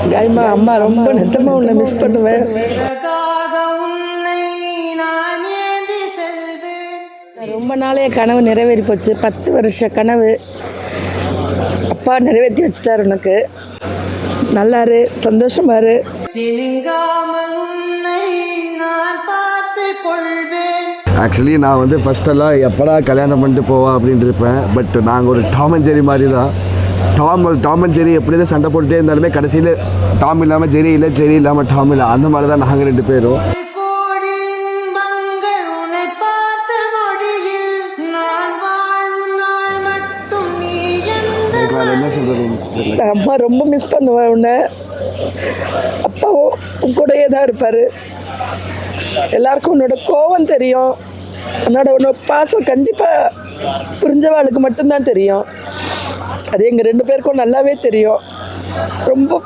காயமா அம்மா ரொம்ப நிஜமாக உன்னை மிஸ் பண்ணுவேன். ரொம்ப நாளே கனவு நிறைவேறி போச்சு. 10 வருஷ கனவு அப்பா நிறைவேற்றி வச்சுட்டார். உனக்கு நல்லாரு, சந்தோஷமாரு. ஆக்சுவலி நான் வந்து ஃபஸ்ட்டெல்லாம் எப்படா கல்யாணம் பண்ணிட்டு போவேன் அப்படின்ட்டு இருப்பேன். பட் நாங்கள் ஒரு டாம் அண்ட் ஜெரி மாதிரி தான். டாம் அண்ட் ஜெரி எப்படி தான் சண்டை போட்டுட்டே இருந்தாலுமே கடைசியில் டாம் இல்லாமல் ஜெரி இல்லை, ஜெரி இல்லாமல் டாம் இல்லை. அந்த மாதிரி தான் நாங்கள் 2 பேரும். என்ன சொல்கிறது, அம்மா ரொம்ப மிஸ் பண்ணுவேன் உன்னை. அப்பாவும் உன் கூடயே தான் இருப்பார். எல்லாருக்கும் உன்னோட கோவம் தெரியும், உன்னோட பாசம் கண்டிப்பாக புரிஞ்சவாளுக்கு மட்டும்தான் தெரியும். அது எங்கள் 2 பேருக்கும் நல்லாவே தெரியும். ரொம்ப